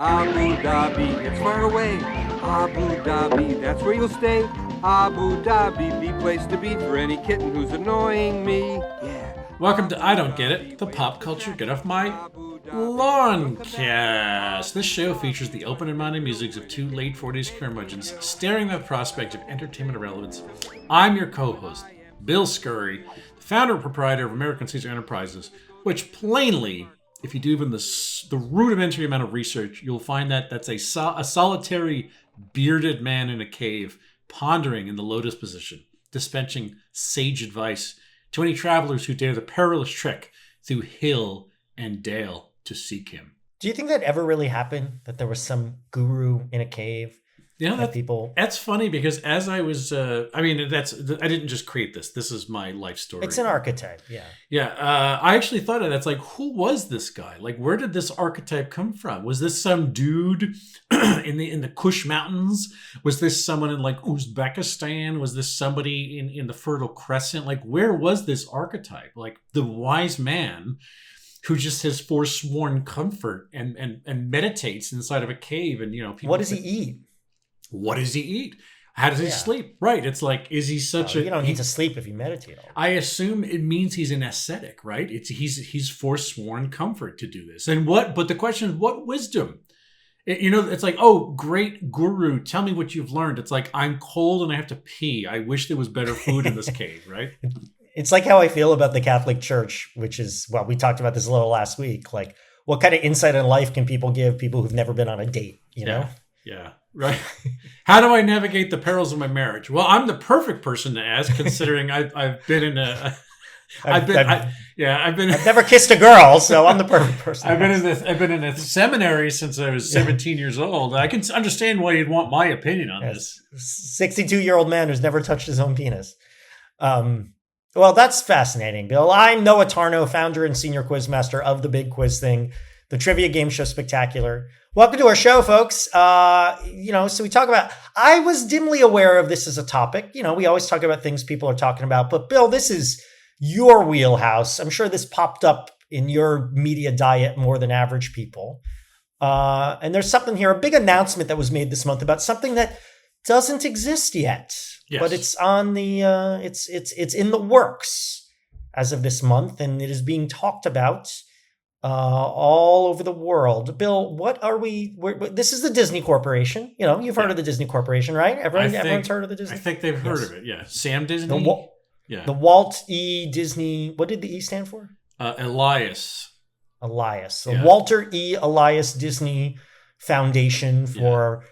Abu Dhabi, it's far away. Abu Dhabi, that's where you'll stay. Abu Dhabi, the place to be for any kitten who's annoying me. Yeah. Welcome to I Don't Get It, the pop culture get off my lawn cast. This show features the open-minded musings of two late 40s curmudgeons staring at the prospect of entertainment irrelevance. I'm your co-host, Bill Scurry, the founder and proprietor of American Caesar Enterprises, which plainly, if you do even the rudimentary amount of research, you'll find that that's a solitary bearded man in a cave, pondering in the lotus position, dispensing sage advice to any travelers who dare the perilous trek through hill and dale to seek him. Do you think that ever really happened? That there was some guru in a cave? You know, that's funny because as I was, I didn't just create this. This is my life story. It's an archetype, yeah. Yeah, I actually thought of that. It's like, who was this guy? Like, where did this archetype come from? Was this some dude in the Kush Mountains? Was this someone in like Uzbekistan? Was this somebody in the Fertile Crescent? Like, where was this archetype? Like the wise man who just has forsworn comfort and meditates inside of a cave, and people. What does he eat? What does he eat? How does he sleep? Right. It's like, is he such You don't need to sleep if you meditate all day. I assume it means he's an ascetic, right? He's forsworn comfort to do this. But the question is, what wisdom? It's like, oh, great guru, tell me what you've learned. It's like, I'm cold and I have to pee. I wish there was better food in this cave, right? It's like how I feel about the Catholic Church, which is, well, we talked about this a little last week. Like, what kind of insight in life can people give people who've never been on a date, you know? Yeah. Right. How do I navigate the perils of my marriage? Well, I'm the perfect person to ask, considering I've been in a. I've never kissed a girl, so I'm the perfect person. I've been in a seminary since I was 17 years old. I can understand why you'd want my opinion on this. 62-year-old man who's never touched his own penis. Well, that's fascinating, Bill. I'm Noah Tarnow, founder and senior quizmaster of The Big Quiz Thing, the Trivia Game Show Spectacular. Welcome to our show, folks. So we talk about, I was dimly aware of this as a topic. We always talk about things people are talking about, but Bill, this is your wheelhouse. I'm sure this popped up in your media diet more than average people. And there's something here, a big announcement that was made this month about something that doesn't exist yet, but it's on the, it's in the works as of this month, and it is being talked about all over the world. Bill, what are this is the Disney Corporation. You've heard of the Disney Corporation, right? Everyone's heard of the Disney. I think they've heard of it. Yeah, Sam Disney. The Walt E. Disney. What did the E stand for? Elias. The Walter E. Elias Disney Foundation for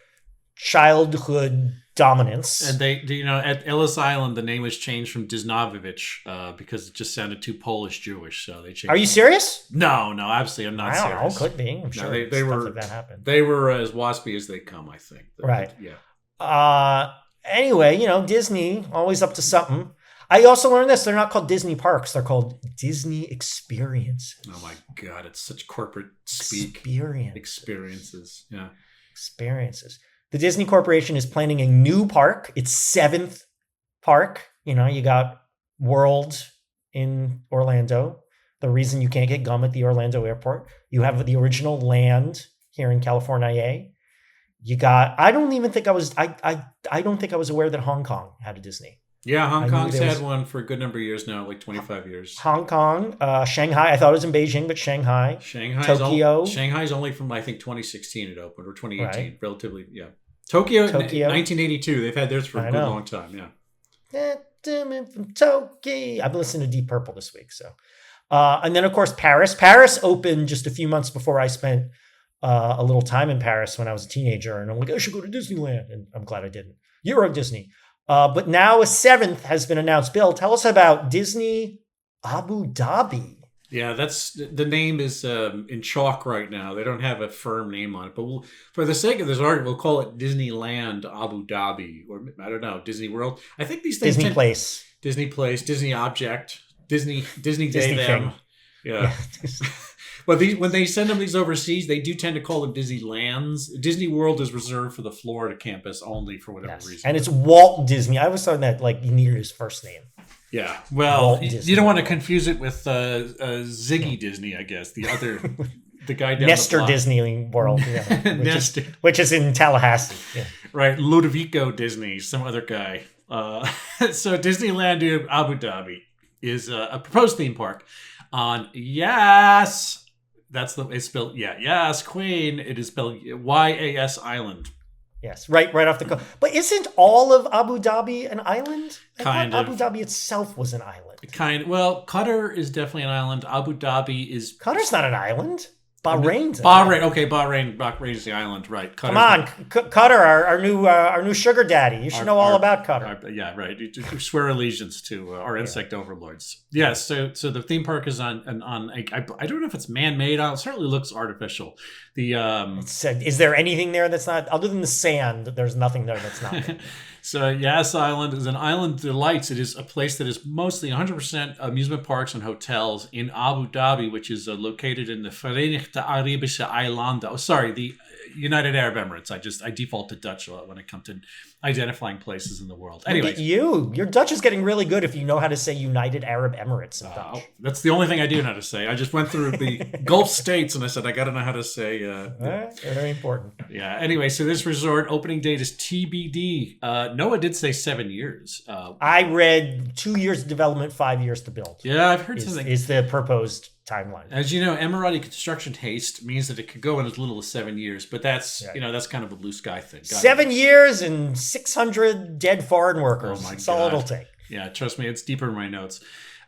Childhood Dominance. And they at Ellis Island, the name was changed from Disnovovich because it just sounded too Polish Jewish, so they changed. Are you serious? No, absolutely, I'm not serious. I don't know, could be. I'm sure they were like that happened. They were as waspy as they come, I think. Right. Yeah. Anyway, Disney always up to something. I also learned this: they're not called Disney parks; they're called Disney experiences. Oh my God, it's such corporate speak. Experiences. Yeah. Experiences. The Disney Corporation is planning a new park. Its 7th park. You got World in Orlando. The reason you can't get gum at the Orlando airport. You have the original Land here in California. You got. I don't think I was aware that Hong Kong had a Disney. Yeah, Hong Kong's had one for a good number of years now, like 25 years. Hong Kong, Shanghai. I thought it was in Beijing, but Shanghai. Tokyo. Shanghai's only from, I think, 2016 it opened, or 2018, right. Relatively, yeah. Tokyo, 1982. They've had theirs for a good long time, yeah. From Tokyo. I've been listening to Deep Purple this week, so. And then, of course, Paris. Paris opened just a few months before I spent a little time in Paris when I was a teenager, and I'm like, I should go to Disneyland, and I'm glad I didn't. Euro Disney. But now a 7th has been announced. Bill, tell us about Disney Abu Dhabi. Yeah, the name is in chalk right now. They don't have a firm name on it. But for the sake of this argument, we'll call it Disneyland Abu Dhabi. Or, I don't know, Disney World. I think these things Disney Place, Disney Object, Disney Day Disney them. Yeah. But when they send them these overseas, they do tend to call them Disneylands. Disney World is reserved for the Florida campus only for whatever reason. And it's Walt Disney. I was thought that like near his first name. Yeah. Well, you don't want to confuse it with Ziggy Disney, I guess. The other the guy down Nestor the block. Disney World, Nestor. which is in Tallahassee. Yeah. Right, Ludovico Disney, some other guy. So Disneyland Abu Dhabi is a proposed theme park on Yas. It's spelled Yas Queen. It is spelled YAS Island. Yes, right off the coast. But isn't all of Abu Dhabi an island? I Kind thought of. Abu Dhabi itself was an island. Well, Qatar is definitely an island. Abu Dhabi is Qatar's not an island. Bahrain's an Bahrain. island. Okay, Bahrain is the island, right? Qatar's Come on, Qatar, our new sugar daddy. You should know all about Qatar. Yeah, right. You swear allegiance to our insect overlords. Yes. So the theme park is on I don't know if it's man-made. It certainly looks artificial. Is there anything there that's not, other than the sand? There's nothing there that's not. So Yas Island is an island delights. It is a place that is mostly 100% amusement parks and hotels in Abu Dhabi, which is located in the Verenigde Arabische Eilanden. Oh, sorry, the United Arab Emirates. I default to Dutch a lot when it comes to identifying places in the world. Anyway, your Dutch is getting really good if you know how to say United Arab Emirates in Dutch. That's the only thing I do know how to say. I just went through the Gulf states and I said I got to know how to say. Very important. Yeah. Anyway, so this resort opening date is TBD. Noah did say 7 years. I read 2 years of development, 5 years to build. Yeah, I've heard something. Is the proposed timeline. As you know, Emirati construction haste means that it could go in as little as 7 years, but that's that's kind of a blue sky thing. 7 years and 600 dead foreign workers. Oh my That's all it'll take. Yeah, trust me, it's deeper in my notes.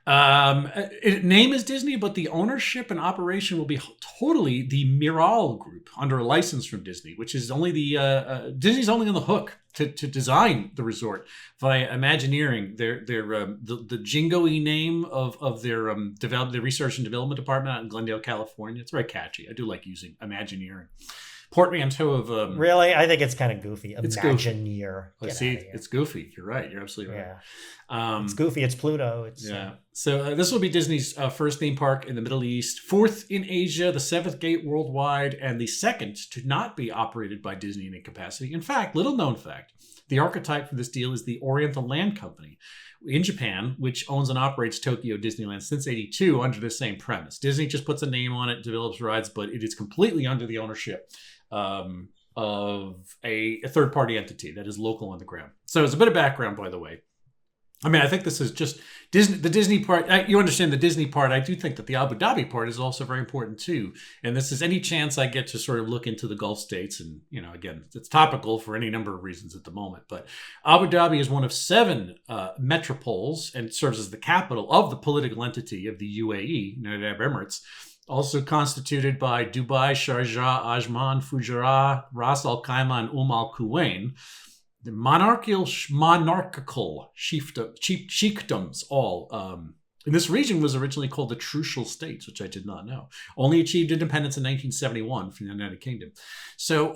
Name is Disney, but the ownership and operation will be totally the Miral Group under a license from Disney, which is only Disney's only on the hook to design the resort via Imagineering. The jingo-y name of their the research and development department out in Glendale, California. It's very catchy. I do like using Imagineering. Portmanteau of really, I think it's kind of goofy. It's Imagineer. It's goofy. You're right. You're absolutely right. Yeah. It's goofy. It's Pluto. So this will be Disney's first theme park in the Middle East, fourth in Asia, the seventh gate worldwide, and the second to not be operated by Disney in any capacity. In fact, little known fact, the archetype for this deal is the Oriental Land Company in Japan, which owns and operates Tokyo Disneyland since '82 under the same premise. Disney just puts a name on it, develops rides, but it is completely under the ownership of a third-party entity that is local on the ground. So as a bit of background, by the way, I mean, I think this is just Disney. The Disney part, you understand the Disney part. I do think that the Abu Dhabi part is also very important too. And this is any chance I get to sort of look into the Gulf states. And, again, it's topical for any number of reasons at the moment. But Abu Dhabi is one of 7 metropoles and serves as the capital of the political entity of the UAE, United Arab Emirates, also constituted by Dubai, Sharjah, Ajman, Fujairah, Ras Al Khaimah, and Al Quwain. The monarchical chiefdoms all. And this region was originally called the Trucial States, which I did not know. Only achieved independence in 1971 from the United Kingdom. So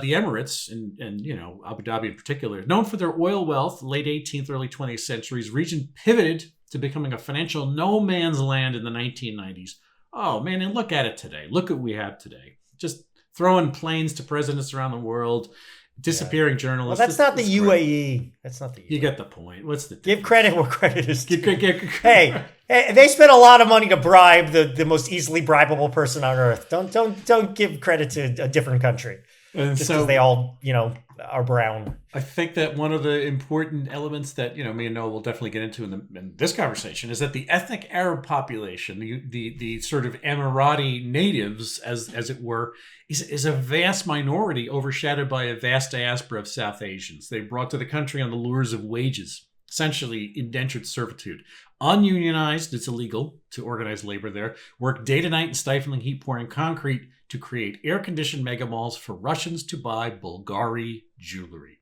the Emirates, and Abu Dhabi in particular, known for their oil wealth, late 18th, early 20th centuries, region pivoted to becoming a financial no man's land in the 1990s. Oh, man, and look at it today. Look at what we have today. Just throwing planes to presidents around the world, disappearing journalists. Well, that's not the UAE. That's not the UAE. You get the point. What's the Give credit where credit is due. Hey, they spent a lot of money to bribe the most easily bribable person on earth. Don't give credit to a different country. And just because they all, are brown. I think that one of the important elements that, me and Noah will definitely get into in this conversation is that the ethnic Arab population, the sort of Emirati natives, as it were, is a vast minority overshadowed by a vast diaspora of South Asians. They brought to the country on the lures of wages, essentially indentured servitude. Ununionized, it's illegal to organize labor there. Work day to night in stifling heat, pouring concrete to create air-conditioned mega malls for Russians to buy Bulgari jewelry.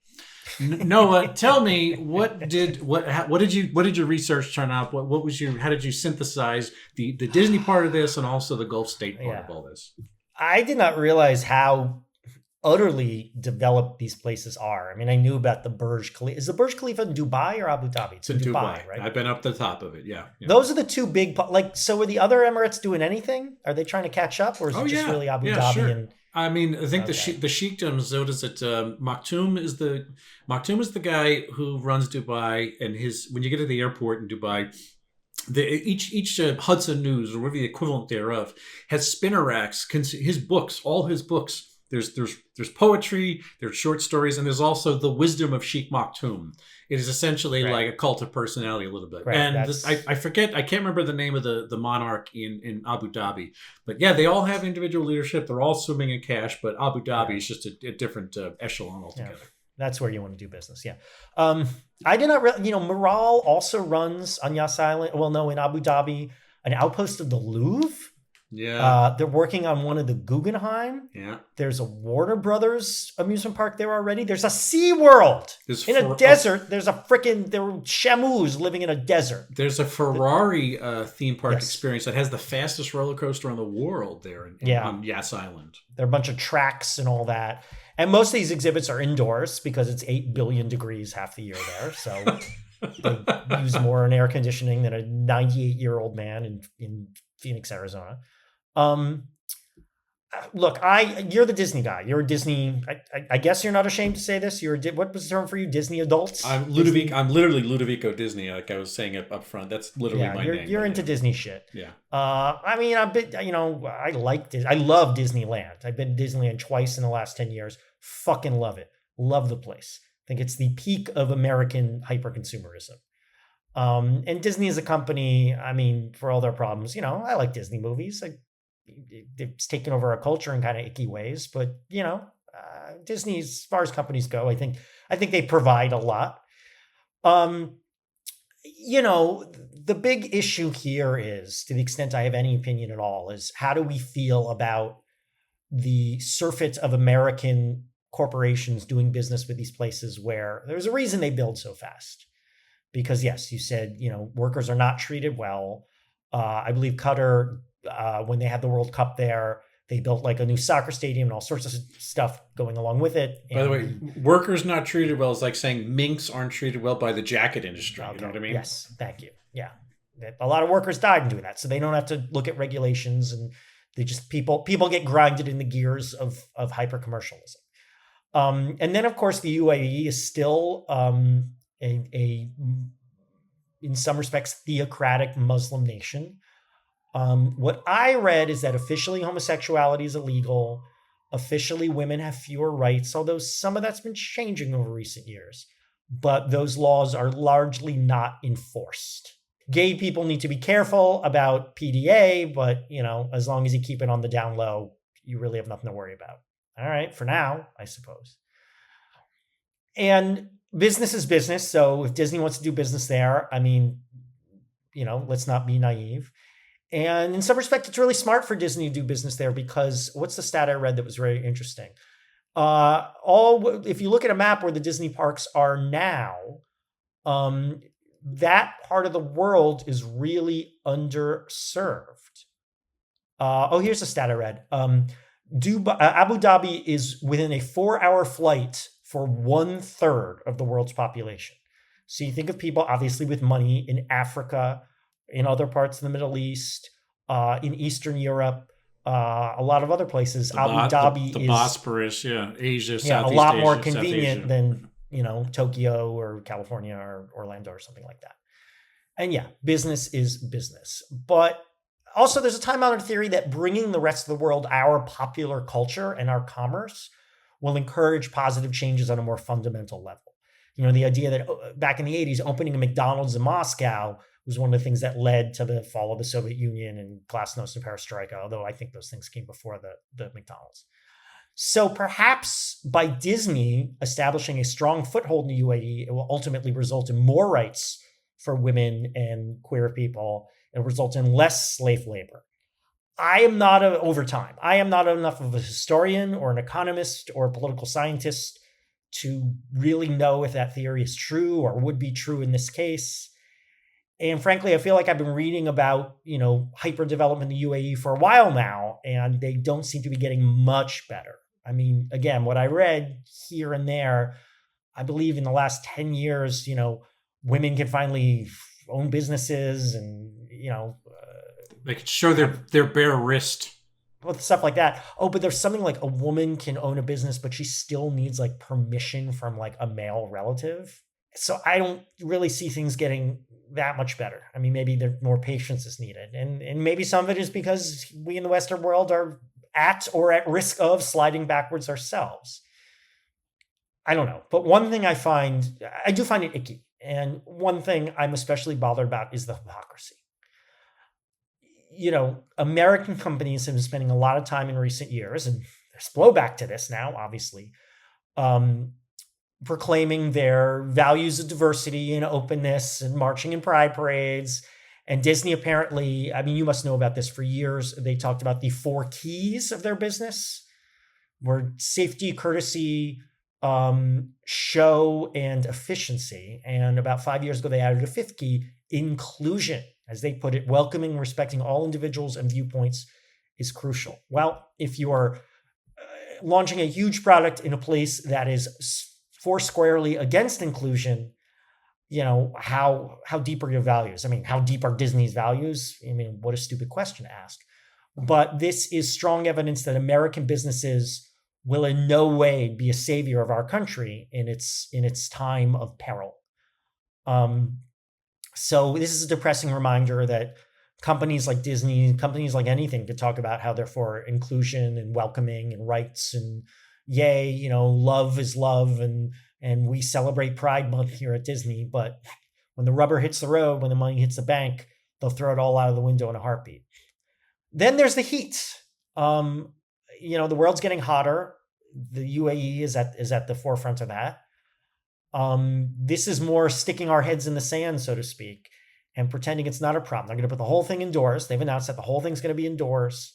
Noah, tell me, what did your research turn out? How did you synthesize the Disney part of this and also the Gulf State part of all this? I did not realize how utterly developed these places are. I mean, I knew about the Burj Khalifa. Is the Burj Khalifa in Dubai or Abu Dhabi? It's in Dubai, right? I've been up the top of it, yeah. Those are the two big, so are the other Emirates doing anything? Are they trying to catch up, or is it just really Abu Dhabi? Sure. And I mean, I think the sheikdoms, what is it? Maktoum is the guy who runs Dubai, and when you get to the airport in Dubai, Each Hudson News or whatever the equivalent thereof has spinner racks. His books, all his books. There's poetry, there's short stories, and there's also the wisdom of Sheikh Maktoum. It is essentially like a cult of personality a little bit. Right, and I forget, I can't remember the name of the monarch in Abu Dhabi. But yeah, they all have individual leadership. They're all swimming in cash, but Abu Dhabi is just a different echelon altogether. Yeah. That's where you want to do business. Yeah. I did not Maral also runs on Yas Island. Well, no, in Abu Dhabi, an outpost of the Louvre. Yeah. They're working on one of the Guggenheim. Yeah. There's a Warner Brothers amusement park there already. There's a SeaWorld in a desert. There's there were Shamus living in a desert. There's a Ferrari theme park experience that has the fastest roller coaster in the world there on Yas Island. There are a bunch of tracks and all that. And most of these exhibits are indoors because it's 8 billion degrees half the year there. So they use more in air conditioning than a 98-year-old man in Phoenix, Arizona. Look, you're the Disney guy. You're a Disney. I guess you're not ashamed to say this. What was the term for you? Disney adults? I'm literally Ludovico Disney. Like I was saying it up front. That's literally my name. You're into Disney shit. Yeah. I mean, I love Disneyland. I've been to Disneyland twice in the last 10 years. Fucking love it. Love the place. I think it's the peak of American hyper-consumerism. And Disney as a company, I mean, for all their problems, I like Disney movies. It's taken over our culture in kind of icky ways, but Disney, as far as companies go, I think they provide a lot. The big issue here is, to the extent I have any opinion at all, is how do we feel about the surfeit of American corporations doing business with these places where there's a reason they build so fast. Because yes, you said, workers are not treated well. I believe Qatar, when they had the World Cup there, they built like a new soccer stadium and all sorts of stuff going along with it. By the way, workers not treated well is like saying minks aren't treated well by the jacket industry. Okay. You know what I mean? Yes, thank you. Yeah. A lot of workers died in doing that. So they don't have to look at regulations, and they just, people get grinded in the gears of hyper-commercialism. And then, of course, the UAE is still in some respects, theocratic Muslim nation. What I read is that officially homosexuality is illegal. Officially, women have fewer rights, although some of that's been changing over recent years. But those laws are largely not enforced. Gay people need to be careful about PDA, but, as long as you keep it on the down low, you really have nothing to worry about. All right, for now, I suppose. And business is business. So if Disney wants to do business there, I mean, let's not be naive. And in some respect, it's really smart for Disney to do business there because what's the stat I read that was very interesting? If you look at a map where the Disney parks are now, that part of the world is really underserved. Here's a stat I read. Abu Dhabi is within a 4-hour flight for 1/3 of the world's population. So you think of people obviously with money in Africa, in other parts of the Middle East, in Eastern Europe, a lot of other places. Abu Dhabi is Bosporus, Asia, Southeast a lot more Asia, convenient than Tokyo or California or Orlando or something like that. And business is business, but also there's a time-honored theory that bringing the rest of the world our popular culture and our commerce will encourage positive changes on a more fundamental level. The idea that back in the 80s, opening a McDonald's in Moscow was one of the things that led to the fall of the Soviet Union and glasnost and perestroika, although I think those things came before the McDonald's. So perhaps by Disney establishing a strong foothold in the UAE, it will ultimately result in more rights for women and queer people. It will result in less slave labor. I am not I am not enough of a historian or an economist or a political scientist to really know if that theory is true or would be true in this case. And frankly, I feel like I've been reading about, hyper development in the UAE for a while now, and they don't seem to be getting much better. I mean, again, what I read here and there, I believe in the last 10 years, women can finally own businesses and, they could show their bare wrist. With stuff like that. But there's something like a woman can own a business, but she still needs like permission from like a male relative. So I don't really see things getting that much better. I mean, maybe more patience is needed. And maybe some of it is because we in the Western world are at or at risk of sliding backwards ourselves. I don't know. But one thing I do find it icky. And one thing I'm especially bothered about is the hypocrisy. American companies have been spending a lot of time in recent years, and there's blowback to this now, obviously, proclaiming their values of diversity and openness and marching in pride parades. And Disney apparently, I mean, you must know about this for years. They talked about the 4 keys of their business, were safety, courtesy, show, and efficiency. And about 5 years ago, they added a 5th key, inclusion. As they put it, welcoming and respecting all individuals and viewpoints is crucial. Well, if you are launching a huge product in a place that is foursquarely against inclusion, how deep are your values? I mean, how deep are Disney's values? I mean, what a stupid question to ask. But this is strong evidence that American businesses will in no way be a savior of our country in its time of peril. So this is a depressing reminder that companies like Disney, companies like anything, could talk about how they're for inclusion and welcoming and rights and yay, love is love, and we celebrate Pride Month here at Disney. But when the rubber hits the road, when the money hits the bank, they'll throw it all out of the window in a heartbeat. Then there's the heat. The world's getting hotter. The UAE is at the forefront of that. This is more sticking our heads in the sand, so to speak, and pretending it's not a problem. They're going to put the whole thing indoors. They've announced that the whole thing's going to be indoors,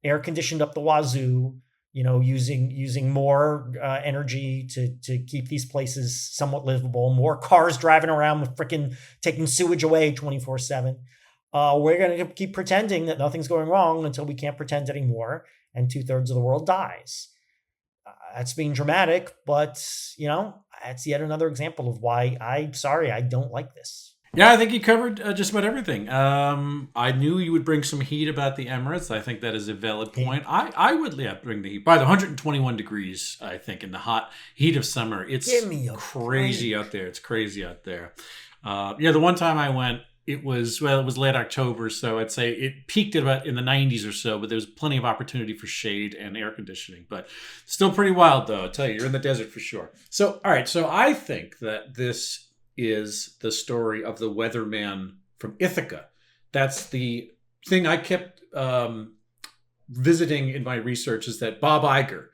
air conditioned up the wazoo, using more energy to keep these places somewhat livable, more cars driving around with freaking taking sewage away 24/7. We're going to keep pretending that nothing's going wrong until we can't pretend anymore, and 2/3 of the world dies. That's being dramatic, but, it's yet another example of why I don't like this. Yeah, I think you covered just about everything. I knew you would bring some heat about the Emirates. I think that is a valid point. I would bring the heat. By the 121 degrees, I think, in the hot heat of summer. It's crazy out there. It's crazy out there. The one time I went, it was late October, so I'd say it peaked at about in the 90s or so, but there was plenty of opportunity for shade and air conditioning. But still pretty wild, though. I'll tell you, you're in the desert for sure. So, all right, so I think that this is the story of the weatherman from Ithaca. That's the thing I kept visiting in my research, is that Bob Iger,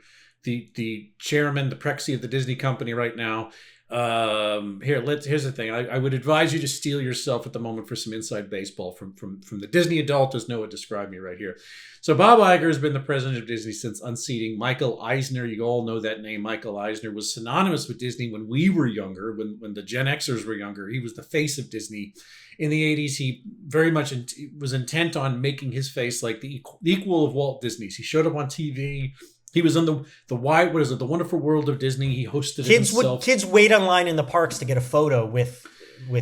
the chairman, the prexy of the Disney company right now. Here's the thing. I would advise you to steel yourself at the moment for some inside baseball from the Disney adult, as Noah described me right here. So Bob Iger has been the president of Disney since unseating Michael Eisner. You all know that name. Michael Eisner was synonymous with Disney when we were younger, when the Gen Xers were younger. He was the face of Disney. In the 80s, he very much was intent on making his face like the equal of Walt Disney's. He showed up on TV. He was on the Wonderful World of Disney. He hosted it himself. Kids wait online in the parks to get a photo with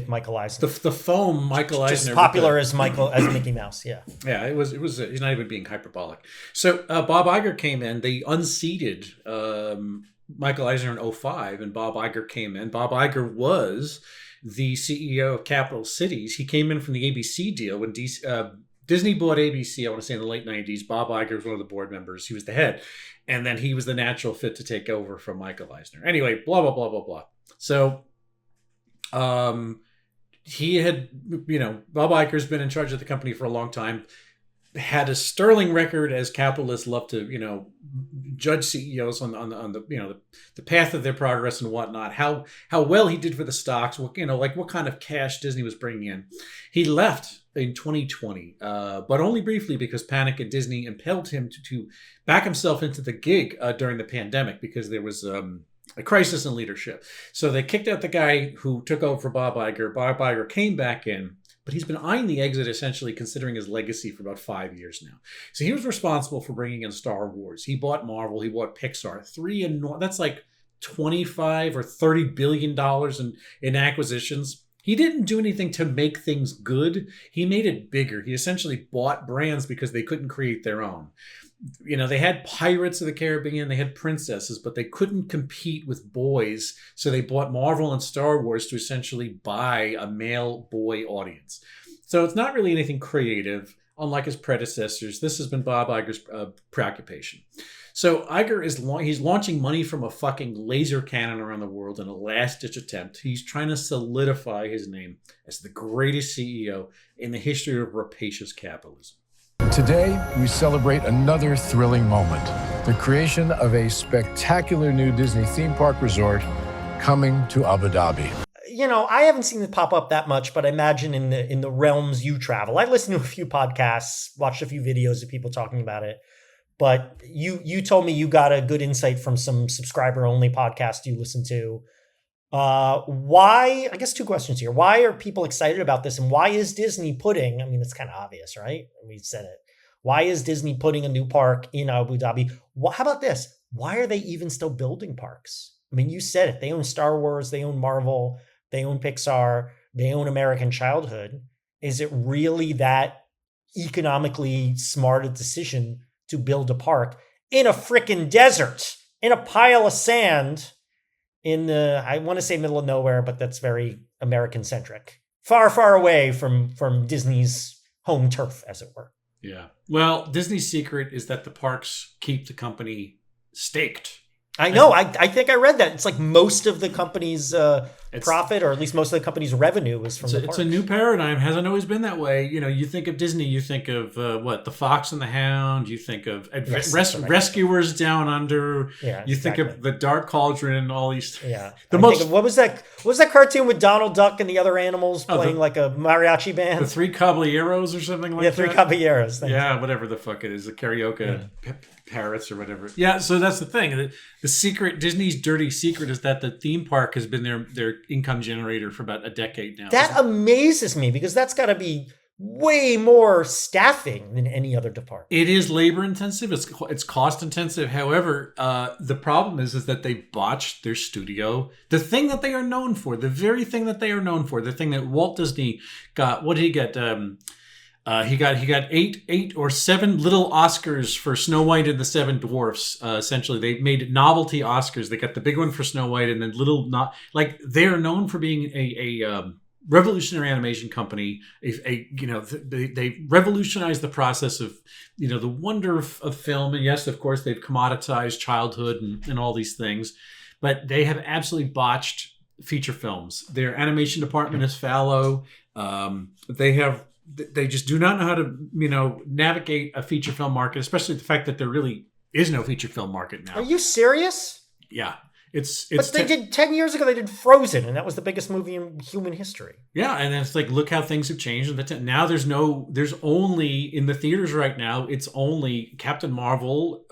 Michael Eisner. The foam Michael Eisner, just popular as Mickey Mouse. Yeah, yeah. It was. He's not even being hyperbolic. So Bob Iger came in. They unseated Michael Eisner in 2005, and Bob Iger came in. Bob Iger was the CEO of Capital Cities. He came in from the ABC deal when Disney bought ABC, I want to say in the late 90s. Bob Iger was one of the board members. He was the head. And then he was the natural fit to take over from Michael Eisner. Anyway, blah, blah, blah, blah, blah. So he had, Bob Iger's been in charge of the company for a long time. Had a sterling record, as capitalists love to, judge CEOs on the path of their progress and whatnot. How well he did for the stocks. What kind of cash Disney was bringing in. He left in 2020, but only briefly, because panic at Disney impelled him to back himself into the gig during the pandemic, because there was a crisis in leadership. So they kicked out the guy who took over for Bob Iger. Bob Iger came back in. But he's been eyeing the exit, essentially, considering his legacy, for about 5 years now. So he was responsible for bringing in Star Wars. He bought Marvel. He bought Pixar. That's like $25 or $30 billion in acquisitions. He didn't do anything to make things good. He made it bigger. He essentially bought brands because they couldn't create their own. they had Pirates of the Caribbean, they had princesses, but they couldn't compete with boys. So they bought Marvel and Star Wars to essentially buy a male boy audience. So it's not really anything creative, unlike his predecessors. This has been Bob Iger's preoccupation. So Iger he's launching money from a fucking laser cannon around the world in a last-ditch attempt. He's trying to solidify his name as the greatest CEO in the history of rapacious capitalism. Today, we celebrate another thrilling moment, the creation of a spectacular new Disney theme park resort coming to Abu Dhabi. I haven't seen it pop up that much, but I imagine in the realms you travel. I listened to a few podcasts, watched a few videos of people talking about it. But you told me you got a good insight from some subscriber-only podcast you listen to. Why? I guess two questions here. Why are people excited about this, and why is Disney putting? I mean, it's kind of obvious, right? We said it. Why is Disney putting a new park in Abu Dhabi? How about this? Why are they even still building parks? I mean, you said it. They own Star Wars. They own Marvel. They own Pixar. They own American Childhood. Is it really that economically smart a decision to build a park in a frickin' desert, in a pile of sand, I want to say middle of nowhere, but that's very American-centric. Far, far away from Disney's home turf, as it were. Yeah. Well, Disney's secret is that the parks keep the company staked. I know. I think I read that. It's like most of the company's profit, or at least most of the company's revenue, is from the parks. It's a new paradigm. Hasn't always been that way. You think of Disney, you think of The Fox and the Hound. You think of Rescuers Down Under. Yeah, you think of The Dark Cauldron and all these. Yeah. What was that? What was that cartoon with Donald Duck and the other animals playing like a mariachi band? The Three Caballeros or something like that. Yeah, Three Caballeros. Yeah, whatever the fuck it is. The karaoke parrots or whatever. Yeah, so that's the thing. The secret, Disney's dirty secret, is that the theme park has been their income generator for about a decade now. That amazes me, because that's got to be way more staffing than any other department. It is labor intensive. It's cost intensive. However, the problem is that they botched their studio. The thing that they are known for, the very thing that they are known for, the thing that Walt Disney got. What did he get? He got eight or seven little Oscars for Snow White and the Seven Dwarfs. Essentially, they made novelty Oscars. They got the big one for Snow White, and then they're known for being a revolutionary animation company. They revolutionized the process of the wonder of film. And yes, of course, they've commoditized childhood and all these things, but they have absolutely botched feature films. Their animation department is fallow. They just do not know how to, navigate a feature film market, especially the fact that there really is no feature film market now. Are you serious? Yeah. But they did 10 years ago, they did Frozen, and that was the biggest movie in human history. Yeah, and it's like, look how things have changed. Now there's only, in the theaters right now, it's only Captain Marvel,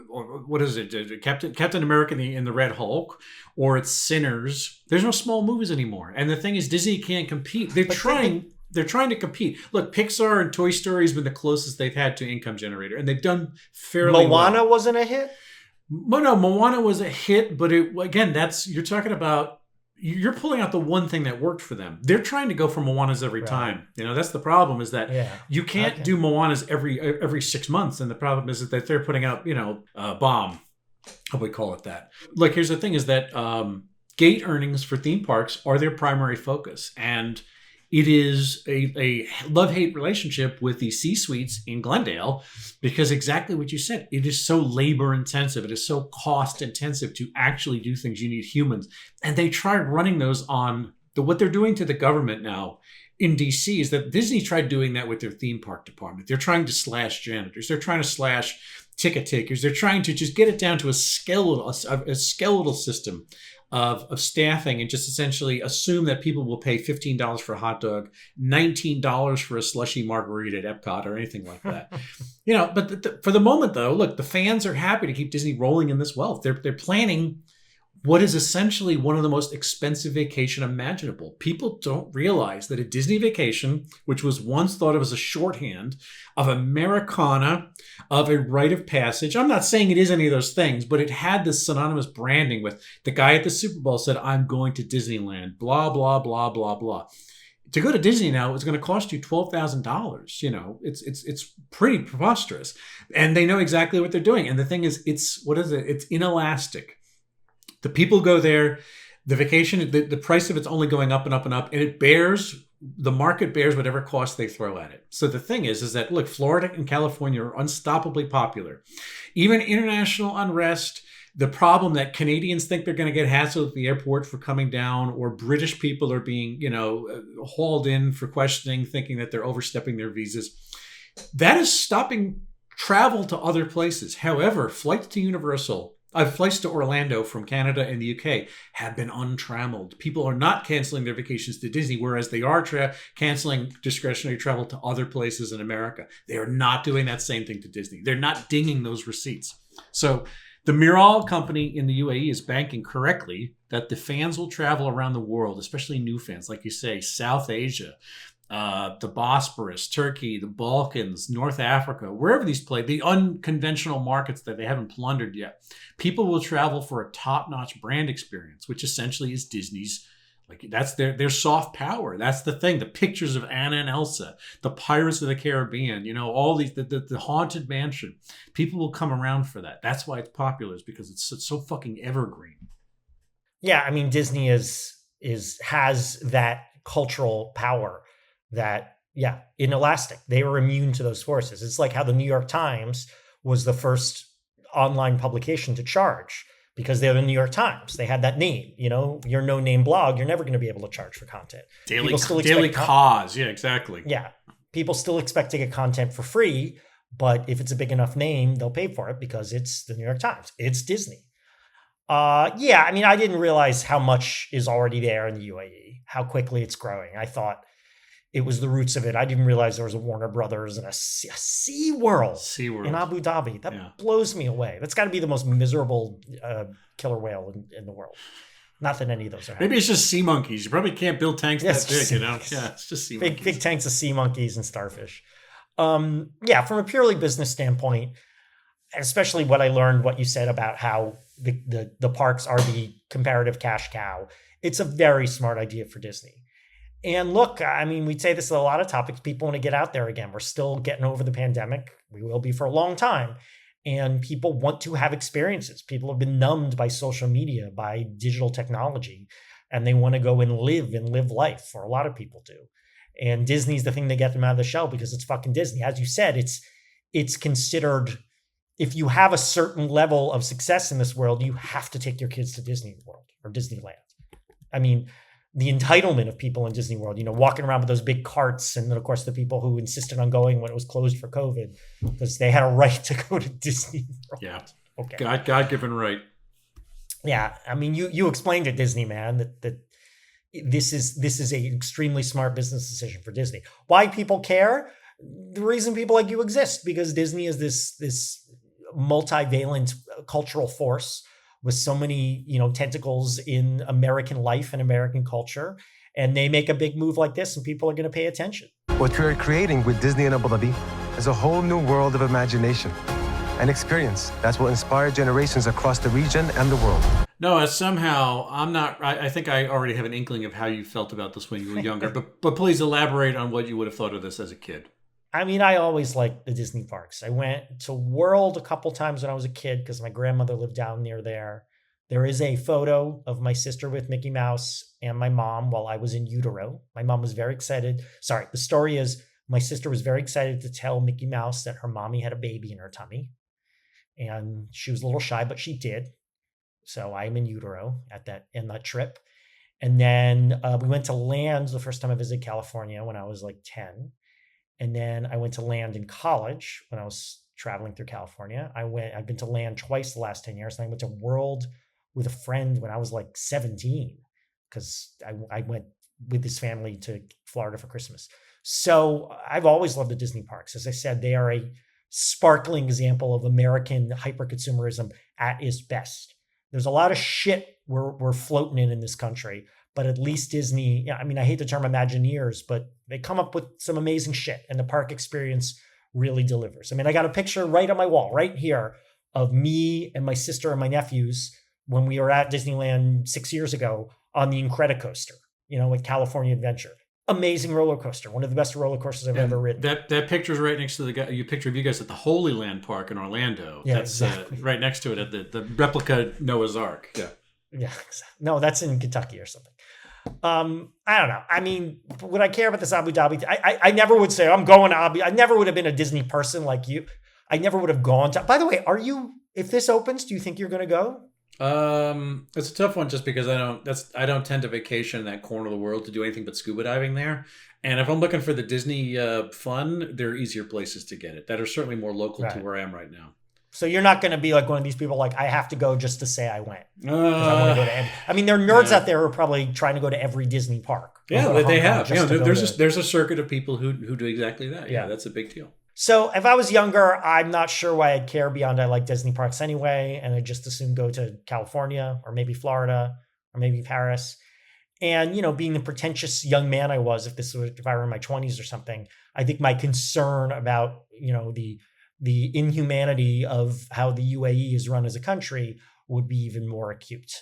or what is it? Captain America and the Red Hulk, or it's Sinners. There's no small movies anymore. And the thing is, Disney can't compete. They're trying to compete. Look, Pixar and Toy Story has been the closest they've had to income generator, and they've done fairly well. Moana wasn't a hit? No, Moana was a hit, but you're talking about, you're pulling out the one thing that worked for them. They're trying to go for Moanas every time. That's the problem, is that you can't do Moanas every 6 months, and the problem is that they're putting out, bomb. How we call it that? Look, here's the thing, is that gate earnings for theme parks are their primary focus, and it is a love-hate relationship with the C-suites in Glendale, because exactly what you said, it is so labor-intensive. It is so cost-intensive to actually do things. You need humans. And they tried running those on what they're doing to the government now in DC is that Disney tried doing that with their theme park department. They're trying to slash janitors. They're trying to slash ticket takers. They're trying to just get it down to a skeletal system of staffing, and just essentially assume that people will pay $15 for a hot dog, $19 for a slushy margarita at Epcot, or anything like that. But for the moment, though, look, the fans are happy to keep Disney rolling in this wealth. They're planning what is essentially one of the most expensive vacation imaginable. People don't realize that a Disney vacation, which was once thought of as a shorthand of Americana, of a rite of passage. I'm not saying it is any of those things, but it had this synonymous branding with the guy at the Super Bowl said, "I'm going to Disneyland," blah, blah, blah, blah, blah. To go to Disney now is going to cost you $12,000. It's pretty preposterous, and they know exactly what they're doing. And the thing is, it's inelastic. The people go there, the vacation, the price of it's only going up and up and up, and the market bears whatever cost they throw at it. So the thing is that look, Florida and California are unstoppably popular. Even international unrest. The problem that Canadians think they're going to get hassled at the airport for coming down, or British people are being, hauled in for questioning, thinking that they're overstepping their visas. That is stopping travel to other places. However, flights to Orlando from Canada and the UK have been untrammeled. People are not canceling their vacations to Disney, whereas they are canceling discretionary travel to other places in America. They are not doing that same thing to Disney. They're not dinging those receipts. So the Miral company in the UAE is banking correctly that the fans will travel around the world, especially new fans, like you say, South Asia, the Bosporus, Turkey, the Balkans, North Africa, wherever these play, the unconventional markets that they haven't plundered yet. People will travel for a top-notch brand experience, which essentially is Disney's. Like, that's their soft power. That's the thing. The pictures of Anna and Elsa, the Pirates of the Caribbean, all these, the Haunted Mansion. People will come around for that. That's why it's popular, is because it's so fucking evergreen. Yeah, I mean, Disney has that cultural power that, inelastic. They were immune to those forces. It's like how the New York Times was the first online publication to charge, because they're the New York Times. They had that name. Your no-name blog, you're never going to be able to charge for content. Daily Cause. Yeah, exactly. Yeah. People still expect to get content for free, but if it's a big enough name, they'll pay for it because it's the New York Times. It's Disney. I mean, I didn't realize how much is already there in the UAE, how quickly it's growing. I thought it was the roots of it. I didn't realize there was a Warner Brothers and a SeaWorld in Abu Dhabi. That blows me away. That's got to be the most miserable killer whale in the world. Not that any of those are happening. Maybe it's just sea monkeys. You probably can't build tanks that big, Yeah, it's just sea monkeys. Big tanks of sea monkeys and starfish. From a purely business standpoint, especially what you said about how the parks are the comparative cash cow, it's a very smart idea for Disney. And look, I mean, we'd say this is a lot of topics. People want to get out there again. We're still getting over the pandemic. We will be for a long time. And people want to have experiences. People have been numbed by social media, by digital technology, and they want to go and live life. For a lot of people do. And Disney's the thing that gets them out of the shell, because it's fucking Disney. As you said, it's considered, if you have a certain level of success in this world, you have to take your kids to Disney World or Disneyland. I mean, the entitlement of people in Disney World, walking around with those big carts. And then, of course, the people who insisted on going when it was closed for COVID, because they had a right to go to Disney World. Yeah. Okay. God-given right. Yeah. I mean, you explained to Disney, man, that this is an extremely smart business decision for Disney. Why people care? The reason people like you exist, because Disney is this multivalent cultural force with so many, tentacles in American life and American culture. And they make a big move like this and people are going to pay attention. What we're creating with Disney and Abu Dhabi is a whole new world of imagination and experience that will inspire generations across the region and the world. No, somehow I think I already have an inkling of how you felt about this when you were younger, but please elaborate on what you would have thought of this as a kid. I mean, I always liked the Disney parks. I went to World a couple times when I was a kid because my grandmother lived down near there. There is a photo of my sister with Mickey Mouse and my mom while I was in utero. My mom was very excited. Sorry, the story is my sister was very excited to tell Mickey Mouse that her mommy had a baby in her tummy. And she was a little shy, but she did. So I'm in utero in that trip. And then we went to Land the first time I visited California when I was like 10. And then I went to Land in college when I was traveling through California. I've been to Land twice the last 10 years. And I went to World with a friend when I was like 17, because I went with his family to Florida for Christmas. So I've always loved the Disney parks. As I said, they are a sparkling example of American hyper-consumerism at its best. There's a lot of shit we're floating in this country. But at least Disney, I mean, I hate the term Imagineers, but they come up with some amazing shit, and the park experience really delivers. I mean, I got a picture right on my wall, right here, of me and my sister and my nephews when we were at Disneyland 6 years ago on the Incredicoaster, with California Adventure. amazing roller coaster. One of the best roller coasters I've ever ridden. That picture's right next to the guy. You picture of you guys at the Holy Land Park in Orlando. Yeah, That's exactly. right next to it at the replica Noah's Ark. Yeah. Yeah, no, that's in Kentucky or something. I don't know. I mean, would I care about this Abu Dhabi? I never would say I'm going to Abu. I never would have been a Disney person like you. I never would have gone to. By the way, are you? If this opens, do you think you're going to go? It's a tough one just because I don't tend to vacation in that corner of the world to do anything but scuba diving there. And if I'm looking for the Disney fun, there are easier places to get it that are certainly more local to where I am right now. So you're not going to be like one of these people like, I have to go just to say I went. I want to go to every, I mean, there are nerds out there who are probably trying to go to every Disney park. Yeah, they have. Yeah, there's a circuit of people who do exactly that. Yeah, that's a big deal. So if I was younger, I'm not sure why I'd care beyond I like Disney parks anyway. And I'd just as soon go to California or maybe Florida or maybe Paris. And, being the pretentious young man I was, if I were in my 20s or something, I think my concern about, the inhumanity of how the UAE is run as a country would be even more acute.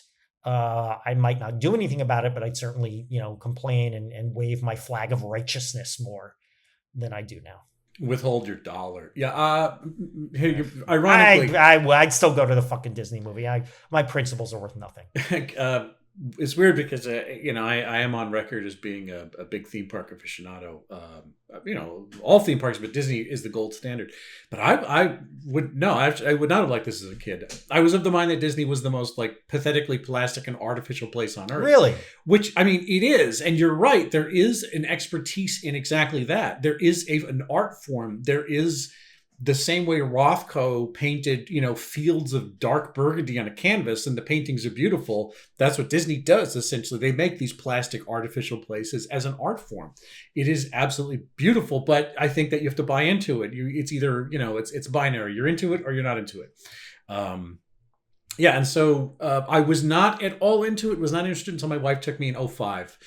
I might not do anything about it, but I'd certainly, complain and wave my flag of righteousness more than I do now. Withhold your dollar. Yeah. Ironically, I'd still go to the fucking Disney movie. My principles are worth nothing. It's weird because I am on record as being a big theme park aficionado. All theme parks, but Disney is the gold standard. But I would not have liked this as a kid. I was of the mind that Disney was the most pathetically plastic and artificial place on earth. Really? Which, I mean, it is. And you're right. There is an expertise in exactly that. There is an art form. There is the same way Rothko painted, fields of dark burgundy on a canvas and the paintings are beautiful. That's what Disney does, essentially. They make these plastic artificial places as an art form. It is absolutely beautiful, but I think that you have to buy into it. It's either, it's binary. You're into it or you're not into it. And so I was not at all into it, was not interested until my wife took me in 2005.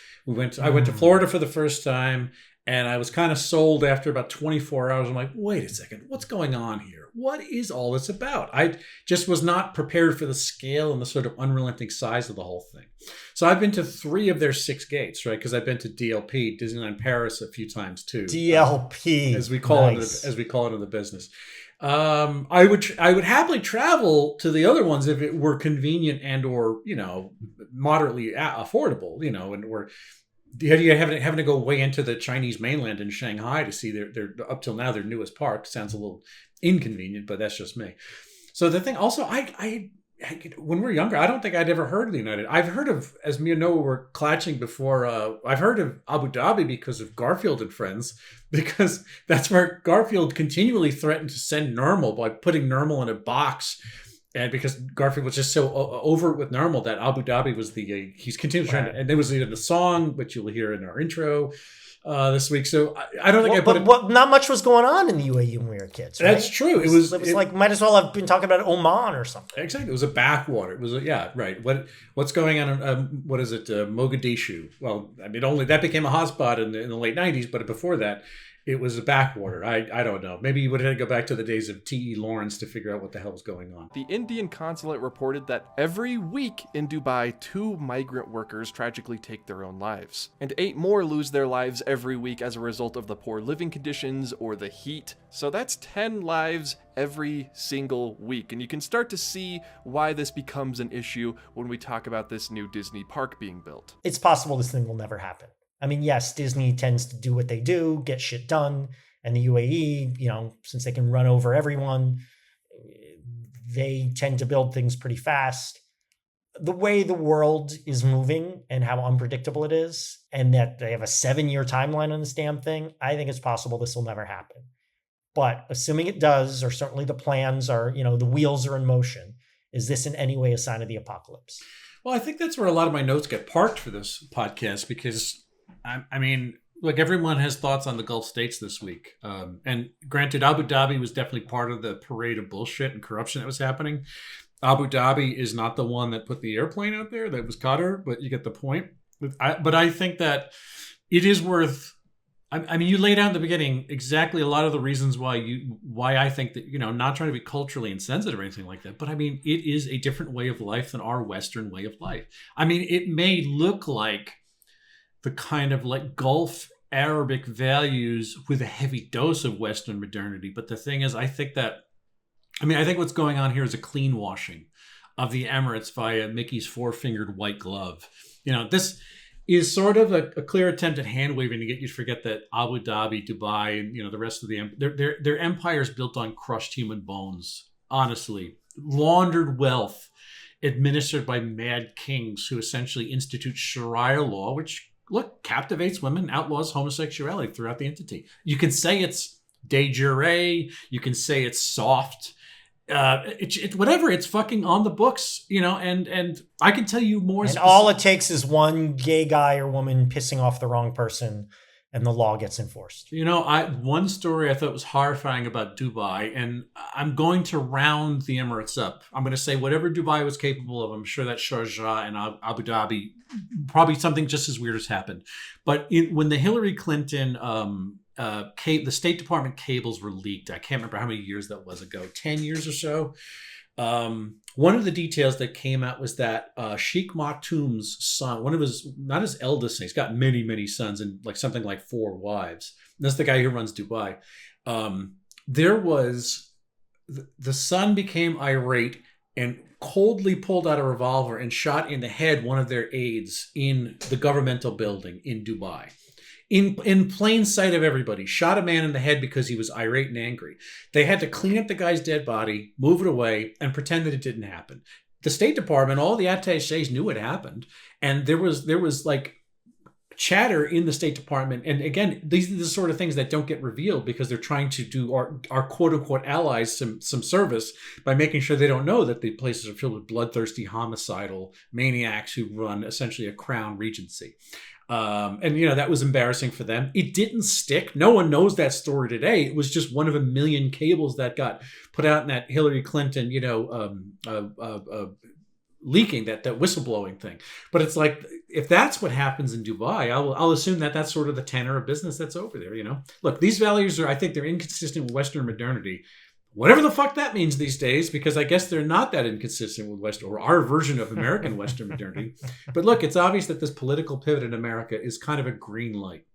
I went to Florida for the first time. And I was kind of sold after about 24 hours. I'm like, wait a second, what's going on here? What is all this about? I just was not prepared for the scale and the sort of unrelenting size of the whole thing. So I've been to 3 of their 6 gates, right? Because I've been to DLP, Disneyland Paris, a few times too. DLP, as we call it in the business. I would happily travel to the other ones if it were convenient and or moderately affordable, and or. You having to go way into the Chinese mainland in Shanghai to see their up till now their newest park. Sounds a little inconvenient, but that's just me. So the thing also, I when we were younger, I don't think I'd ever heard of the United. I've heard of, as me and Noah were clatching before, I've heard of Abu Dhabi because of Garfield and Friends, because that's where Garfield continually threatened to send Nermal by putting Nermal in a box. And because Garfield was just so overt with Nermal that Abu Dhabi was he's continuing trying to, and there was even a song, which you'll hear in our intro this week. So I don't think not much was going on in the UAE when we were kids. Right? That's true. It was like, might as well have been talking about Oman or something. Exactly. It was a backwater. It was right. What's going on in, what is it? Mogadishu. Well, I mean, only that became a hotspot in the late 90s, but before that, it was a backwater. I don't know. Maybe you would have to go back to the days of T.E. Lawrence to figure out what the hell was going on. The Indian consulate reported that every week in Dubai, 2 migrant workers tragically take their own lives. And 8 more lose their lives every week as a result of the poor living conditions or the heat. So that's 10 lives every single week. And you can start to see why this becomes an issue when we talk about this new Disney park being built. It's possible this thing will never happen. I mean, yes, Disney tends to do what they do, get shit done. And the UAE, since they can run over everyone, they tend to build things pretty fast. The way the world is moving and how unpredictable it is, and that they have a 7-year timeline on this damn thing, I think it's possible this will never happen. But assuming it does, or certainly the plans are, the wheels are in motion, is this in any way a sign of the apocalypse? Well, I think that's where a lot of my notes get parked for this podcast, because I mean, look, everyone has thoughts on the Gulf states this week. And granted, Abu Dhabi was definitely part of the parade of bullshit and corruption that was happening. Abu Dhabi is not the one that put the airplane out there. That was Qatar, but you get the point. But I think that it is worth... I mean, you laid out in the beginning exactly a lot of the reasons why I think that, not trying to be culturally insensitive or anything like that, but I mean, it is a different way of life than our Western way of life. I mean, it may look like the kind of like Gulf Arabic values with a heavy dose of Western modernity. But the thing is, I think what's going on here is a clean washing of the Emirates via Mickey's four-fingered white glove. This is sort of a clear attempt at hand-waving to get you to forget that Abu Dhabi, Dubai, and the rest of their empires built on crushed human bones, honestly. Laundered wealth administered by mad kings who essentially institute Sharia law, which, look, captivates women, outlaws homosexuality throughout the entity. You can say it's de jure, you can say it's soft, whatever, it's fucking on the books, and I can tell you more. And all it takes is one gay guy or woman pissing off the wrong person, and the law gets enforced. One story I thought was horrifying about Dubai, and I'm going to round the Emirates up. I'm going to say whatever Dubai was capable of, I'm sure that Sharjah and Abu Dhabi, probably something just as weird has happened. But when the Hillary Clinton the State Department cables were leaked, I can't remember how many years that was ago, 10 years or so. One of the details that came out was that Sheikh Maktoum's son, one of his, not his eldest son, he's got many, many sons and like something like 4 wives. And that's the guy who runs Dubai. The son became irate and coldly pulled out a revolver and shot in the head one of their aides in the governmental building in Dubai. In plain sight of everybody, shot a man in the head because he was irate and angry. They had to clean up the guy's dead body, move it away, and pretend that it didn't happen. The State Department, all the attachés knew it happened, and there was like chatter in the State Department. And again, these are the sort of things that don't get revealed because they're trying to do our quote unquote allies some service by making sure they don't know that the places are filled with bloodthirsty, homicidal maniacs who run essentially a crown regency. And that was embarrassing for them. It didn't stick. No one knows that story today. It was just one of a million cables that got put out in that Hillary Clinton, leaking, that whistleblowing thing. But it's like, if that's what happens in Dubai, I'll assume that that's sort of the tenor of business that's over there. Look, these values I think they're inconsistent with Western modernity. Whatever the fuck that means these days, because I guess they're not that inconsistent with West or our version of American Western modernity. But look, it's obvious that this political pivot in America is kind of a green light.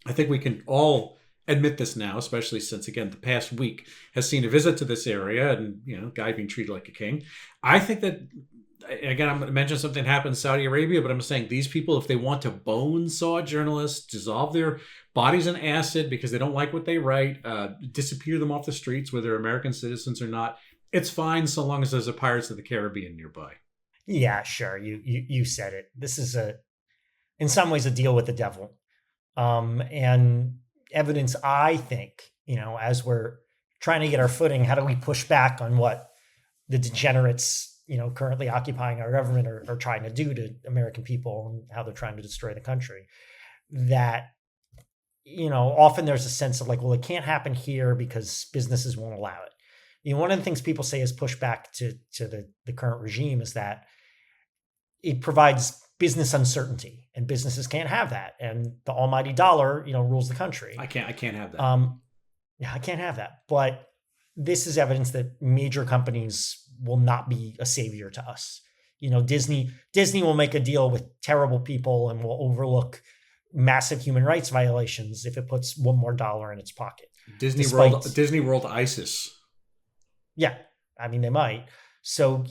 I think we can all admit this now, especially since, again, the past week has seen a visit to this area and, guy being treated like a king. I think that, again, I'm going to mention something that happened in Saudi Arabia, but I'm saying these people, if they want to bone saw journalists, dissolve their bodies in acid because they don't like what they write, disappear them off the streets, whether they're American citizens or not, it's fine so long as there's a Pirates of the Caribbean nearby. Yeah, sure. You said it. This is in some ways a deal with the devil. And evidence, I think, as we're trying to get our footing, how do we push back on what the degenerates currently occupying our government are trying to do to American people and how they're trying to destroy the country? That, often there's a sense of like, well, it can't happen here because businesses won't allow it. One of the things people say is pushback to the current regime is that it provides business uncertainty and businesses can't have that. And the almighty dollar, rules the country. I can't have that. I can't have that. But this is evidence that major companies will not be a savior to us. Disney will make a deal with terrible people and will overlook massive human rights violations if it puts one more dollar in its pocket. Disney World ISIS. Yeah, I mean, they might. So,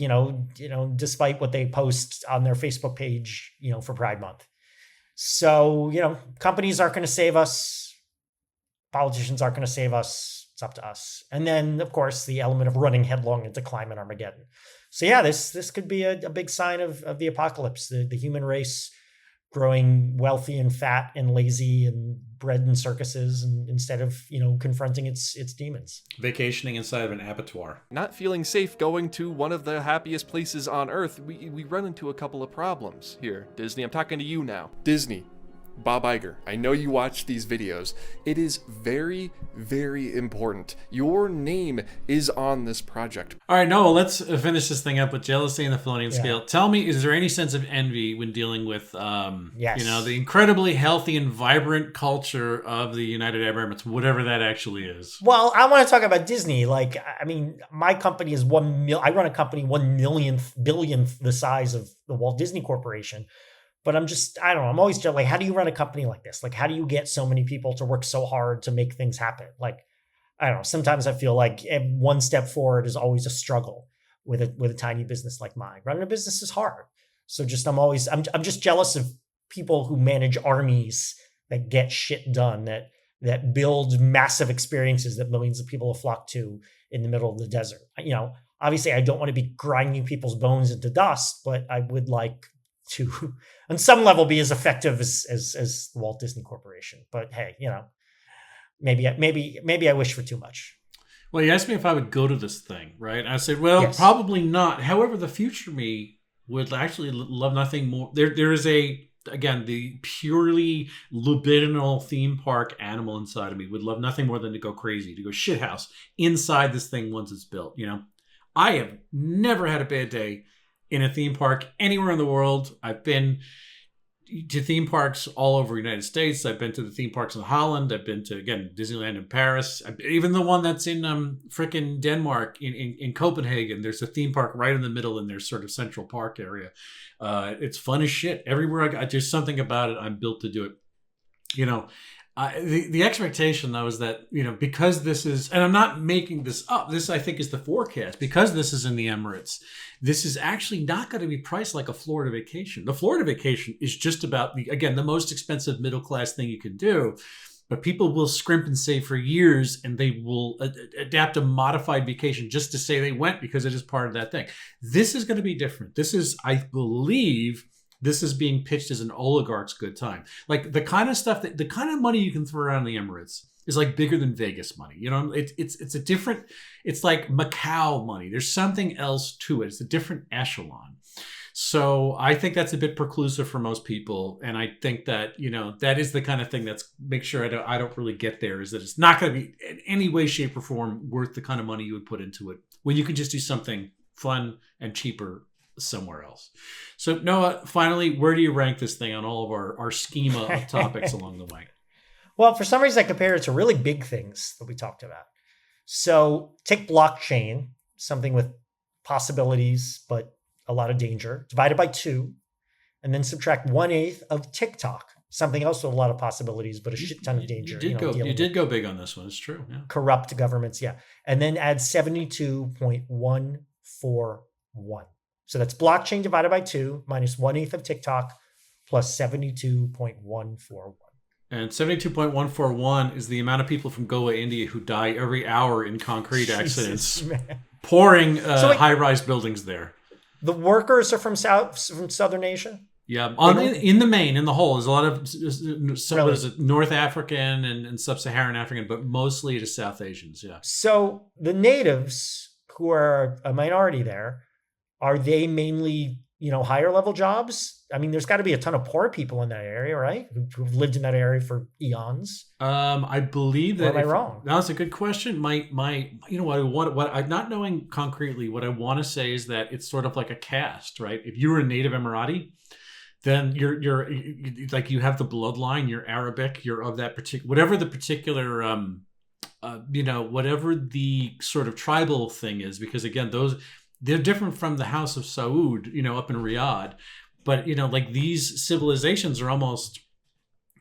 despite what they post on their Facebook page, for Pride Month. So, companies aren't going to save us. Politicians aren't going to save us. It's up to us. And then, of course, the element of running headlong into climate Armageddon. So, yeah, this could be a big sign of the apocalypse, the human race growing wealthy and fat and lazy and bred in circuses, and instead of confronting its demons, vacationing inside of an abattoir, not feeling safe going to one of the happiest places on earth. We run into a couple of problems here. Disney, I'm talking to you now. Disney, Bob Iger, I know you watch these videos. It is very, very important. Your name is on this project. All right, Noah, let's finish this thing up with jealousy and the Filonian scale. Tell me, is there any sense of envy when dealing with, the incredibly healthy and vibrant culture of the United Arab Emirates, whatever that actually is? Well, I want to talk about Disney. My company is I run a company 1 millionth billionth the size of the Walt Disney Corporation. But I don't know. I'm always just like, how do you run a company like this? Like, how do you get so many people to work so hard to make things happen? Like, I don't know. Sometimes I feel like one step forward is always a struggle with a tiny business like mine. Running a business is hard. So I'm just jealous of people who manage armies that get shit done, that build massive experiences that millions of people have flocked to in the middle of the desert. You know, obviously I don't want to be grinding people's bones into dust, but I would like to, on some level, be as effective as the Walt Disney Corporation. But hey, you know, maybe I wish for too much. Well, you asked me if I would go to this thing, right? I said, well, Yes. Probably not. However, the future me would actually love nothing more. There is again, the purely libidinal theme park animal inside of me would love nothing more than to go crazy, to go shithouse inside this thing once it's built. You know, I have never had a bad day in a theme park anywhere in the world. I've been to theme parks all over the United States. I've been to the theme parks in Holland. I've been to, again, Disneyland in Paris. Even the one that's in frickin' Denmark, in Copenhagen. There's a theme park right in the middle in their sort of central park area. It's fun as shit. Everywhere I there's something about it. I'm built to do it. You know, the expectation, though, is that, you know, because this is, and I'm not making this up, this I think is the forecast, because this is in the Emirates, this is actually not going to be priced like a Florida vacation. The Florida vacation is just about, the most expensive middle class thing you can do. But people will scrimp and save for years, and they will adapt a modified vacation just to say they went because it is part of that thing. This is going to be different. This is, I believe, this is being pitched as an oligarch's good time. Like the kind of stuff the kind of money you can throw around the Emirates is like bigger than Vegas money. You know, it's a different, it's like Macau money. There's something else to it. It's a different echelon. So I think that's a bit preclusive for most people. And I think that, you know, that is the kind of thing that's, make sure I don't really get there, is that it's not going to be in any way, shape, or form worth the kind of money you would put into it when you could just do something fun and cheaper somewhere else. So Noah, finally, where do you rank this thing on all of our schema of topics along the way? Well, for some reason I compare it to really big things that we talked about. So take blockchain, something with possibilities, but a lot of danger, divided by 2, and then subtract 1/8 of TikTok, something else with a lot of possibilities, but a shit ton of danger. You did go big on this one. It's true. Yeah. Corrupt governments. Yeah. And then add 72.141. So that's blockchain divided by 2 minus 1/8 of TikTok plus 72.141. And 72.141 is the amount of people from Goa, India, who die every hour in concrete accidents, pouring high-rise buildings there. The workers are from Southern Asia? Yeah, in the main, in the whole, there's a lot of North African and sub-Saharan African, but mostly it is South Asians, yeah. So the natives, who are a minority there, are they mainly, you know, higher level jobs? I mean, there's got to be a ton of poor people in that area, right? Who've lived in that area for eons. I believe that. Or am I wrong? That's a good question. My, you know what I'm not knowing concretely. What I want to say is that it's sort of like a caste, right? If you were a native Emirati, then you're like, you have the bloodline. You're Arabic. You're of that particular, whatever the particular, you know, whatever the sort of tribal thing is. Because again, they're different from the House of Saud, you know, up in Riyadh. But, you know, like these civilizations are almost,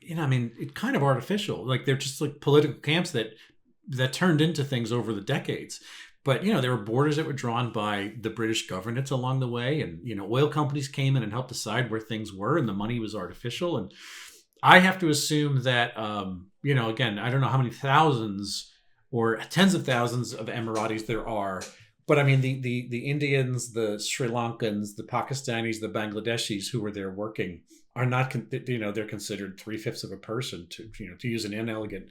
you know, I mean, it kind of artificial. Like they're just like political camps that turned into things over the decades. But, you know, there were borders that were drawn by the British governance along the way. And, you know, oil companies came in and helped decide where things were, and the money was artificial. And I have to assume that, you know, again, I don't know how many thousands or tens of thousands of Emiratis there are. But I mean, the Indians, the Sri Lankans, the Pakistanis, the Bangladeshis who were there working are not, you know, they're considered 3/5 of a person, to use an inelegant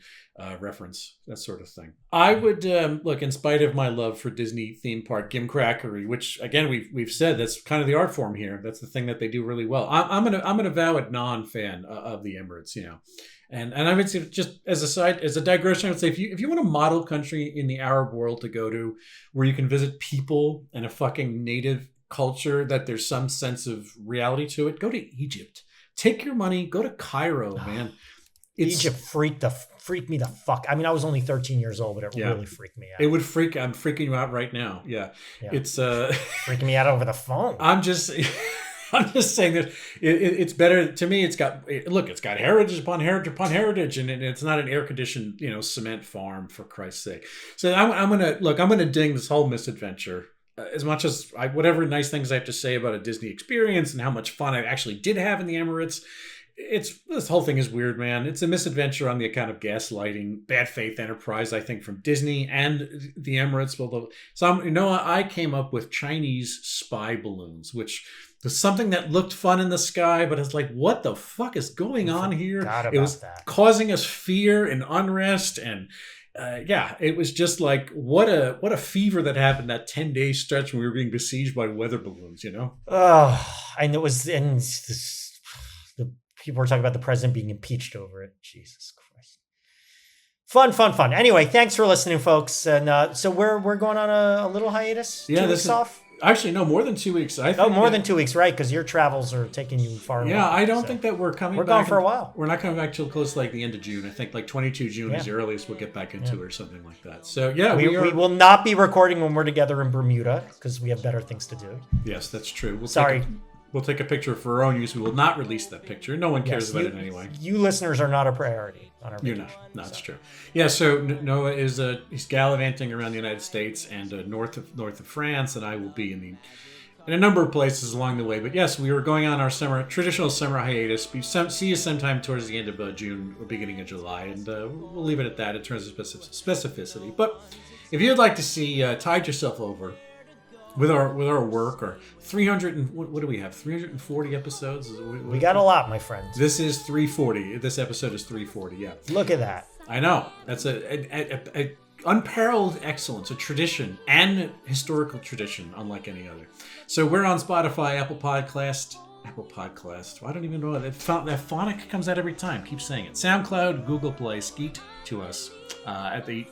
reference, that sort of thing. I would look, in spite of my love for Disney theme park gimcrackery, which again we've said that's kind of the art form here. That's the thing that they do really well. I'm an avowed non-fan of the Emirates, you know. And I would say, just as a digression, I would say if you want a model country in the Arab world to go to, where you can visit people and a fucking native culture that there's some sense of reality to it, go to Egypt. Take your money, go to Cairo, man. Egypt freaked me the fuck. I mean, I was only 13 years old, but it really freaked me out. It would I'm freaking you out right now. Yeah. It's freaking me out over the phone. I'm just I'm just saying that it's better to me. It's got heritage upon heritage upon heritage, and it's not an air conditioned cement farm, for Christ's sake. So I'm gonna ding this whole misadventure. As much as whatever nice things I have to say about a Disney experience and how much fun I actually did have in the Emirates, this whole thing is weird, man. It's a misadventure on the account of gaslighting, bad faith enterprise, I think, from Disney and the Emirates. I came up with Chinese spy balloons, which was something that looked fun in the sky, but it's like, what the fuck is going on here? It was causing us fear and unrest, and it was just like, what a fever that happened that 10-day stretch when we were being besieged by weather balloons, And it was the people were talking about the president being impeached over it. Jesus Christ. Fun. Anyway, thanks for listening, folks. And so we're going on a little hiatus. Yeah, 2 weeks off. Actually, no, more than 2 weeks. I think more than 2 weeks, right? Because your travels are taking you far away. Yeah, I don't think that we're coming back. We're gone for a while. We're not coming back till close to the end of June. I think 22 June is the earliest we'll get back into it or something like that. So, yeah, we will not be recording when we're together in Bermuda because we have better things to do. Yes, that's true. We'll take a picture for our own use. We will not release that picture. No one cares about it anyway. You listeners are not a priority on our vacation. You're not. No, that's true. Yeah, so Noah is he's gallivanting around the United States and north of France, and I will be in a number of places along the way. But yes, we were going on our traditional summer hiatus. See you sometime towards the end of June or beginning of July, and we'll leave it at that in terms of specificity. But if you'd like to see Tide Yourself Over with our work, or 300 and what do we have? 340 episodes. We got a lot, my friends. This is 340. This episode is 340. Yeah. Look at that. I know. That's a unparalleled excellence, a tradition, and historical tradition, unlike any other. So we're on Spotify, Apple Podcast. I don't even know that phonic comes out every time. Keep saying it. SoundCloud, GooglePlay, skeet to us at the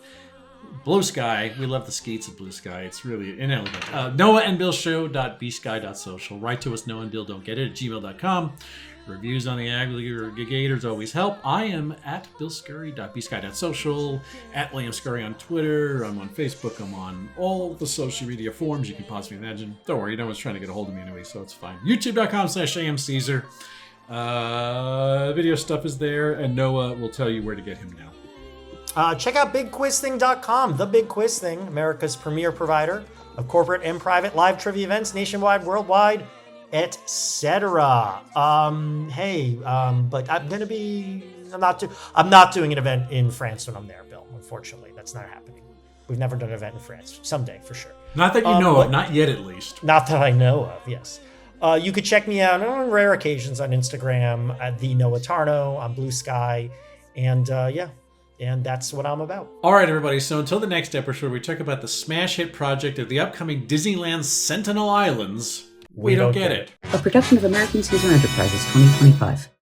Blue Sky. We love the skeets of Blue Sky. It's really inelegant. Noah and Bill Show.bsky.social. Write to us, Noah and Bill Don't Get It at gmail.com. Reviews on the aggregators always help. I am at billscurry.bsky.social, at William Scurry on Twitter. I'm on Facebook. I'm on all the social media forums you can possibly imagine. Don't worry, no one's trying to get a hold of me anyway, so it's fine. YouTube.com/AMCaesar. Video stuff is there, and Noah will tell you where to get him now. Check out BigQuizThing.com, The Big Quiz Thing, America's premier provider of corporate and private live trivia events nationwide, worldwide, etc. But I'm not doing an event in France when I'm there, Bill. Unfortunately, that's not happening. We've never done an event in France. Someday, for sure. Not that you know of. Not yet, at least. Not that I know of. Yes. You could check me out on rare occasions on Instagram at the Noah Tarnow on Blue Sky, and and that's what I'm about. All right, everybody. So until the next episode, we talk about the smash hit project of the upcoming Disneyland Sentinel Islands. We don't get it. A production of American Caesar Enterprises 2025.